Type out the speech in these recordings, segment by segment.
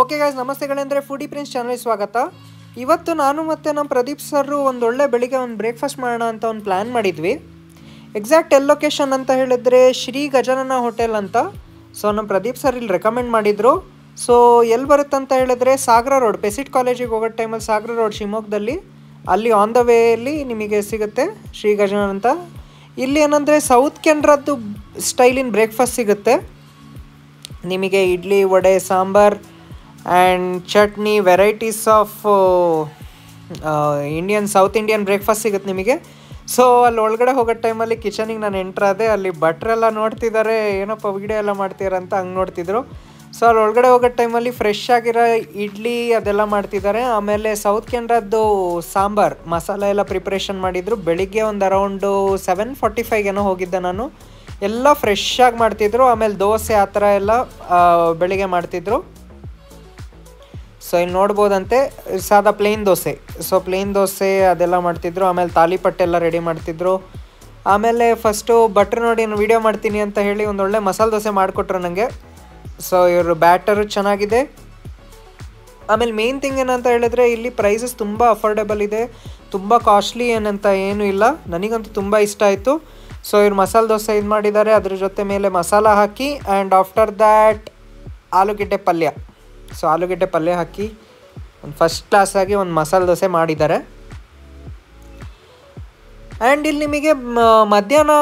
Okay guys, ನಮಸ್ತೆ ಗೆಳೆಯಂದ್ರೆ foodie prince ಚಾನಲ್ಗೆ ಸ್ವಾಗತ. ಇವತ್ತು ನಾನು ಮತ್ತು ನಮ್ಮ ಪ್ರದೀಪ್ ಸರ್ ಒಂದೊಳ್ಳೆ ಬೆಳಿಗ್ಗೆ ಒಂದು ಬ್ರೇಕ್ಫಾಸ್ಟ್ ಮಾಡೋಣ ಅಂತ ಒಂದು ಪ್ಲ್ಯಾನ್ ಮಾಡಿದ್ವಿ. ಎಕ್ಸಾಕ್ಟ್ ಎಲ್ಲಿ ಲೊಕೇಶನ್ ಅಂತ ಹೇಳಿದ್ರೆ ಶ್ರೀ ಗಜಾನನ ಹೋಟೆಲ್ ಅಂತ. ಸೊ ನಮ್ಮ ಪ್ರದೀಪ್ ಸರ್ ಇಲ್ಲಿ ರೆಕಮೆಂಡ್ ಮಾಡಿದರು. ಸೊ ಎಲ್ಲಿ ಬರುತ್ತಂತ ಹೇಳಿದ್ರೆ ಸಾಗರ ರೋಡ್, ಪೆಸಿಟ್ ಕಾಲೇಜಿಗೆ ಹೋಗೋ ಟೈಮಲ್ಲಿ ಸಾಗರ ರೋಡ್ ಶಿವಮೊಗ್ಗದಲ್ಲಿ, ಅಲ್ಲಿ ಆನ್ ದ ವೇಯಲ್ಲಿ ನಿಮಗೆ ಸಿಗುತ್ತೆ ಶ್ರೀ ಗಜಾನನ ಅಂತ. ಇಲ್ಲಿ ಏನಂದರೆ ಸೌತ್ ಕೆನರಾದ್ದು ಸ್ಟೈಲಿನ ಬ್ರೇಕ್ಫಾಸ್ಟ್ ಸಿಗುತ್ತೆ ನಿಮಗೆ. Idli, vada, sambar and chutney, varieties of south Indian breakfast ಸಿಗುತ್ತೆ ನಿಮಗೆ. ಸೊ ಅಲ್ಲಿ ಒಳಗಡೆ ಹೋಗೋ ಟೈಮಲ್ಲಿ ಕಿಚನಿಗೆ ನಾನು ಎಂಟ್ರಾದೆ. ಅಲ್ಲಿ ಭಟ್ರೆಲ್ಲ ನೋಡ್ತಿದ್ದಾರೆ, ಏನಪ್ಪ ವಿಡಿಯೋ ಎಲ್ಲ ಮಾಡ್ತೀರ ಅಂತ ಹಂಗೆ ನೋಡ್ತಿದ್ರು. ಸೊ ಅಲ್ಲಿ ಒಳಗಡೆ ಹೋಗೋ ಟೈಮಲ್ಲಿ ಫ್ರೆಶ್ ಆಗಿರೋ ಇಡ್ಲಿ ಅದೆಲ್ಲ ಮಾಡ್ತಿದ್ದಾರೆ. ಆಮೇಲೆ ಸೌತ್ ಕೆನರಾದ್ದು ಸಾಂಬಾರ್ ಮಸಾಲೆ ಎಲ್ಲ ಪ್ರಿಪ್ರೇಷನ್ ಮಾಡಿದರು. ಬೆಳಿಗ್ಗೆ ಒಂದು ಅರೌಂಡು 7:45 ಹೋಗಿದ್ದೆ ನಾನು. ಎಲ್ಲ ಫ್ರೆಶ್ ಆಗಿ ಮಾಡ್ತಿದ್ರು. ಆಮೇಲೆ ದೋಸೆ ಆ ಥರ ಎಲ್ಲ ಬೆಳಿಗ್ಗೆ ಮಾಡ್ತಿದ್ರು. ಸೊ ಇಲ್ಲಿ ನೋಡ್ಬೋದಂತೆ ಸಾದಾ plain dosa. So plain dosa ಅದೆಲ್ಲ ಮಾಡ್ತಿದ್ರು. ಆಮೇಲೆ ತಾಲಿಪಟ್ಟೆಲ್ಲ ರೆಡಿ ಮಾಡ್ತಿದ್ರು. ಆಮೇಲೆ ಫಸ್ಟು ಭಟ್ರು ನೋಡಿ ನಾನು ವೀಡಿಯೋ ಮಾಡ್ತೀನಿ ಅಂತ ಹೇಳಿ ಒಂದೊಳ್ಳೆ ಮಸಾಲೆ ದೋಸೆ ಮಾಡಿಕೊಟ್ರು ನನಗೆ. ಸೊ ಇವರು ಬ್ಯಾಟರು ಚೆನ್ನಾಗಿದೆ. ಆಮೇಲೆ ಮೇನ್ ಥಿಂಗ್ ಏನಂತ ಹೇಳಿದ್ರೆ ಇಲ್ಲಿ ಪ್ರೈಸಸ್ ತುಂಬ ಅಫೋರ್ಡೆಬಲ್ ಇದೆ, ತುಂಬ ಕಾಸ್ಟ್ಲಿ ಏನಂತ ಏನೂ ಇಲ್ಲ. ನನಗಂತೂ ತುಂಬ ಇಷ್ಟ ಆಯಿತು. ಸೊ ಇವ್ರು ಮಸಾಲೆ ದೋಸೆ ಇದು ಮಾಡಿದ್ದಾರೆ, ಅದ್ರ ಜೊತೆ ಮೇಲೆ ಮಸಾಲ ಹಾಕಿ ಆ್ಯಂಡ್ ಆಫ್ಟರ್ ದ್ಯಾಟ್ ಆಲೂಗೆಡ್ಡೆ ಪಲ್ಯ. ಸೊ ಆಲೂಗೆಡ್ಡೆ ಪಲ್ಯ ಹಾಕಿ ಒಂದು ಫಸ್ಟ್ ಕ್ಲಾಸಾಗಿ ಒಂದು ಮಸಾಲೆ ದೋಸೆ ಮಾಡಿದ್ದಾರೆ. ಆ್ಯಂಡ್ ಇಲ್ಲಿ ನಿಮಗೆ ಮಧ್ಯಾಹ್ನ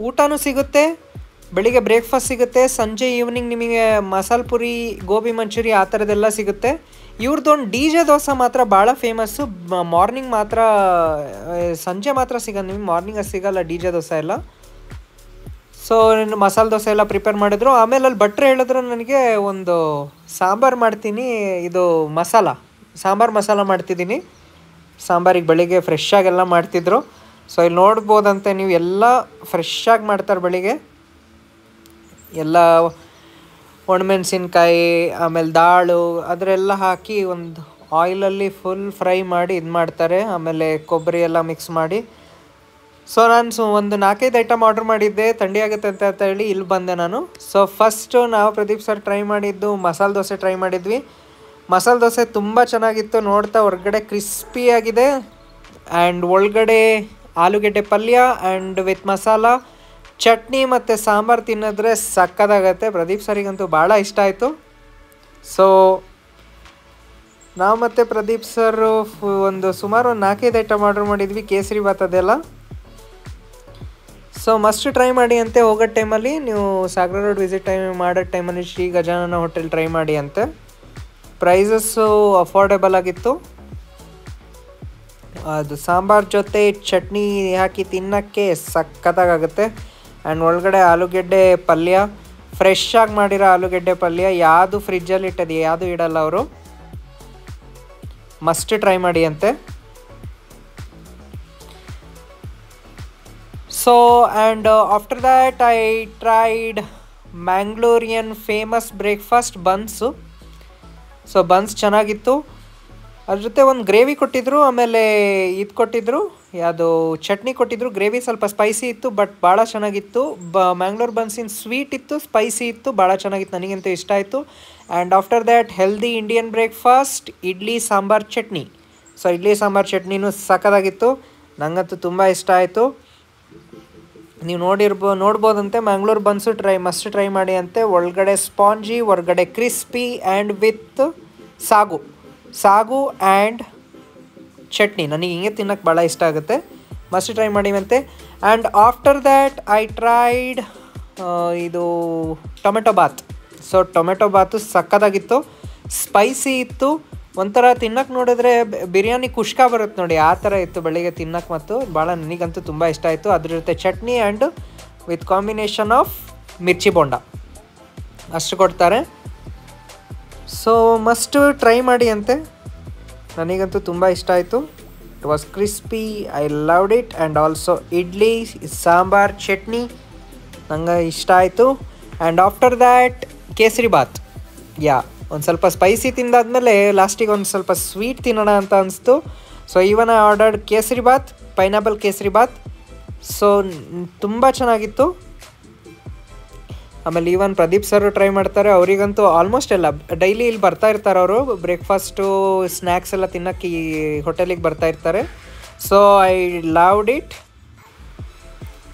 ಊಟನೂ ಸಿಗುತ್ತೆ, ಬೆಳಿಗ್ಗೆ ಬ್ರೇಕ್ಫಾಸ್ಟ್ ಸಿಗುತ್ತೆ, ಸಂಜೆ ಈವ್ನಿಂಗ್ ನಿಮಗೆ ಮಸಾಲೆ ಪುರಿ, ಗೋಬಿ ಮಂಚೂರಿ ಆ ಥರದ್ದೆಲ್ಲ ಸಿಗುತ್ತೆ. ಇವ್ರದ್ದೊಂದು DJ ದೋಸೆ ಮಾತ್ರ ಭಾಳ ಫೇಮಸ್ಸು. ಮಾರ್ನಿಂಗ್ ಮಾತ್ರ, ಸಂಜೆ ಮಾತ್ರ ಸಿಗೋದು ನಿಮಗೆ, ಮಾರ್ನಿಂಗ್ ಸಿಗೋಲ್ಲ DJ ದೋಸೆ ಎಲ್ಲ. ಸೊ ಮಸಾಲೆ ದೋಸೆ ಎಲ್ಲ ಪ್ರಿಪೇರ್ ಮಾಡಿದ್ರು. ಆಮೇಲೆ ಅಲ್ಲಿ ಭಟ್ರು ಹೇಳಿದ್ರು ನನಗೆ ಒಂದು ಸಾಂಬಾರು ಮಾಡ್ತೀನಿ, ಇದು ಸಾಂಬಾರು ಮಸಾಲ ಮಾಡ್ತಿದ್ದೀನಿ. ಸಾಂಬಾರಿಗೆ ಬೆಳಿಗ್ಗೆ ಫ್ರೆಶ್ ಆಗೆಲ್ಲ ಮಾಡ್ತಿದ್ರು. ಸೊ ಇಲ್ಲಿ ನೋಡ್ಬೋದಂತೆ ನೀವು, ಎಲ್ಲ ಫ್ರೆಶ್ ಆಗಿ ಮಾಡ್ತಾರೆ ಬೆಳಿಗ್ಗೆ. ಎಲ್ಲ ಒಣಮೆಣಸಿನ್ಕಾಯಿ ಆಮೇಲೆ ದಾಳು ಅದರೆಲ್ಲ ಹಾಕಿ ಒಂದು ಆಯಿಲಲ್ಲಿ ಫುಲ್ ಫ್ರೈ ಮಾಡಿ ಇದು ಮಾಡ್ತಾರೆ. ಆಮೇಲೆ ಕೊಬ್ಬರಿ ಎಲ್ಲ ಮಿಕ್ಸ್ ಮಾಡಿ. ಸೊ ನಾನು ಒಂದು 4-5 ಐಟಮ್ ಆರ್ಡ್ರ್ ಮಾಡಿದ್ದೆ, ಥಂಡಿ ಆಗುತ್ತೆ ಅಂತ ಹೇಳಿ ಇಲ್ಲಿ ಬಂದೆ ನಾನು. ಸೊ ಫಸ್ಟು ನಾವು ಪ್ರದೀಪ್ ಸರ್ ಟ್ರೈ ಮಾಡಿದ್ದು ಮಸಾಲೆ ದೋಸೆ ಟ್ರೈ ಮಾಡಿದ್ವಿ. ಮಸಾಲೆ ದೋಸೆ ತುಂಬ ಚೆನ್ನಾಗಿತ್ತು. ನೋಡ್ತಾ ಹೊರಗಡೆ ಕ್ರಿಸ್ಪಿಯಾಗಿದೆ ಆ್ಯಂಡ್ ಒಳಗಡೆ ಆಲೂಗೆಡ್ಡೆ ಪಲ್ಯ ಆ್ಯಂಡ್ ವಿತ್ ಮಸಾಲ, ಚಟ್ನಿ ಮತ್ತು ಸಾಂಬಾರು ತಿನ್ನಿದ್ರೆ ಸಕ್ಕತ್ತಾಗತ್ತೆ. ಪ್ರದೀಪ್ ಸರಿಗಂತೂ ಭಾಳ ಇಷ್ಟ ಆಯಿತು. ಸೊ ನಾವು ಮತ್ತು ಪ್ರದೀಪ್ ಸರ್ ಸುಮಾರು ಒಂದು 4-5 ಐಟಮ್ ಆರ್ಡ್ರ್ ಮಾಡಿದ್ವಿ, ಕೇಸರಿ ಬಾತ್ ಅದೆಲ್ಲ. ಸೊ ಮಸ್ಟ್ ಟ್ರೈ ಮಾಡಿ ಅಂತೆ. ಹೋಗೋ ಟೈಮಲ್ಲಿ ನೀವು ಸಾಗರ ರೋಡ್ ವಿಸಿಟ್ ಮಾಡೋ ಟೈಮಲ್ಲಿ ಶ್ರೀ ಗಜಾನನ ಹೋಟೆಲ್ ಟ್ರೈ ಮಾಡಿ ಅಂತೆ. ಪ್ರೈಸಸ್ಸು ಅಫೋರ್ಡೆಬಲ್ ಆಗಿತ್ತು. ಅದು ಸಾಂಬಾರ್ ಜೊತೆ ಚಟ್ನಿ ಹಾಕಿ ತಿನ್ನೋಕ್ಕೆ ಸಕ್ಕತ್ತಾಗುತ್ತೆ. ಆ್ಯಂಡ್ ಒಳಗಡೆ ಆಲೂಗೆಡ್ಡೆ ಪಲ್ಯ, ಫ್ರೆಶ್ ಆಗಿ ಮಾಡಿರೋ ಆಲೂಗೆಡ್ಡೆ ಪಲ್ಯ, ಯಾವುದು ಫ್ರಿಜ್ಜಲ್ಲಿ ಇಟ್ಟದು ಯಾವುದು ಇಡಲ್ಲ ಅವರು. ಮಸ್ಟ್ ಟ್ರೈ ಮಾಡಿ ಅಂತೆ. So and after that I tried Mangalorean famous breakfast buns. So buns ಚೆನ್ನಾಗಿತ್ತು. ಅದ್ರ ಜೊತೆ ಒಂದು ಗ್ರೇವಿ ಕೊಟ್ಟಿದ್ದರು, ಆಮೇಲೆ ಇದು ಕೊಟ್ಟಿದ್ದರು, ಯಾವುದು ಚಟ್ನಿ ಕೊಟ್ಟಿದ್ದರು. ಗ್ರೇವಿ ಸ್ವಲ್ಪ ಸ್ಪೈಸಿ ಇತ್ತು ಬಟ್ ಭಾಳ ಚೆನ್ನಾಗಿತ್ತು. ಮ್ಯಾಂಗ್ಳೂರ್ ಬನ್ಸಿನ ಸ್ವೀಟ್ ಇತ್ತು, ಸ್ಪೈಸಿ ಇತ್ತು, ಭಾಳ ಚೆನ್ನಾಗಿತ್ತು, ನನಗಂತೂ ಇಷ್ಟ ಆಯಿತು. And after that healthy Indian breakfast, idli sambar chutney. So idli sambar ಚಟ್ನಿನೂ ಸಕ್ಕತ್ತಾಗಿತ್ತು, ನನಗಂತೂ ತುಂಬ ಇಷ್ಟ ಆಯಿತು. ನೀವು ನೋಡ್ಬೋದಂತೆ. ಮ್ಯಾಂಗ್ಳೂರ್ ಬನ್ಸು ಮಸ್ಟ್ ಟ್ರೈ ಮಾಡಿ ಅಂತೆ. ಒಳಗಡೆ ಸ್ಪಾಂಜಿ, ಹೊರಗಡೆ crispy and with sagu and chutney. ನನಗೆ ಹಿಂಗೆ ತಿನ್ನೋಕ್ಕೆ ಭಾಳ ಇಷ್ಟ ಆಗುತ್ತೆ. ಮಸ್ಟ್ ಟ್ರೈ ಮಾಡಿವಂತೆ. And after that I tried ಇದು ಟೊಮೆಟೊ ಬಾತ್. ಸೊ ಟೊಮೆಟೊ ಬಾತು ಸಕ್ಕತ್ತಾಗಿತ್ತು, ಸ್ಪೈಸಿ ಇತ್ತು. ಒಂಥರ ತಿನ್ನೋಕ್ಕೆ ನೋಡಿದ್ರೆ ಬಿರಿಯಾನಿ ಕುಷ್ಕ ಬರುತ್ತೆ ನೋಡಿ, ಆ ಥರ ಇತ್ತು ಬೆಳಿಗ್ಗೆ ತಿನ್ನೋಕ್ಕೆ. ಮತ್ತು ಭಾಳ ನನಗಂತೂ ತುಂಬ ಇಷ್ಟ ಆಯಿತು. ಅದ್ರ ಜೊತೆ chutney and with combination of mirchi bonda ಅಷ್ಟು ಕೊಡ್ತಾರೆ. ಸೊ ಮಸ್ಟ್ ಟ್ರೈ ಮಾಡಿ ಅಂತೆ. ನನಗಂತೂ ತುಂಬ ಇಷ್ಟ ಆಯಿತು. It was crispy, I loved it. And also idli sambar chutney ನಂಗೆ ಇಷ್ಟ ಆಯಿತು. And after that kesari bath. ಒಂದು ಸ್ವಲ್ಪ ಸ್ಪೈಸಿ ತಿಂದಾದ್ಮೇಲೆ ಲಾಸ್ಟಿಗೆ ಒಂದು ಸ್ವಲ್ಪ ಸ್ವೀಟ್ ತಿನ್ನೋಣ ಅಂತ ಅನಿಸ್ತು. So even I ordered kesari bath, pineapple kesari bath. So ತುಂಬ ಚೆನ್ನಾಗಿತ್ತು. ಆಮೇಲೆ ಈವನ್ ಪ್ರದೀಪ್ ಸರ್ ಟ್ರೈ ಮಾಡ್ತಾರೆ. ಅವರಿಗಂತೂ ಆಲ್ಮೋಸ್ಟ್ ಎಲ್ಲ ಡೈಲಿ ಇಲ್ಲಿ ಬರ್ತಾ ಇರ್ತಾರೆ. ಅವರು ಬ್ರೇಕ್ಫಾಸ್ಟು ಸ್ನ್ಯಾಕ್ಸ್ ಎಲ್ಲ ತಿನ್ನೋಕ್ಕೆ ಈ ಹೋಟೆಲಿಗೆ ಬರ್ತಾ ಇರ್ತಾರೆ. So I loved it.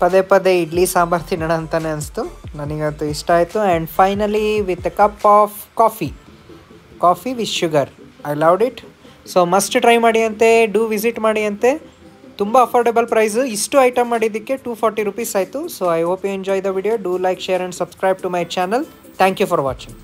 ಪದೇ ಪದೇ ಇಡ್ಲಿ ಸಾಂಬಾರು ತಿನ್ನೋಣ ಅಂತಲೇ ಅನಿಸ್ತು. ನನಗಂತೂ ಇಷ್ಟ ಆಯಿತು. And finally with A cup of coffee with sugar. I loved it. So must try ಮಾಡಿ ಅಂತೆ, ಡೂ ವಿಸಿಟ್ ಮಾಡಿ ಅಂತೆ. ತುಂಬ ಅಫೋರ್ಡೆಬಲ್ ಪ್ರೈಸು. ಇಷ್ಟು ಐಟಮ್ ಮಾಡಿದ್ದಕ್ಕೆ 240 rupees ಆಯಿತು. So I hope you enjoy the video. Do like, share and subscribe to my channel. Thank you for watching.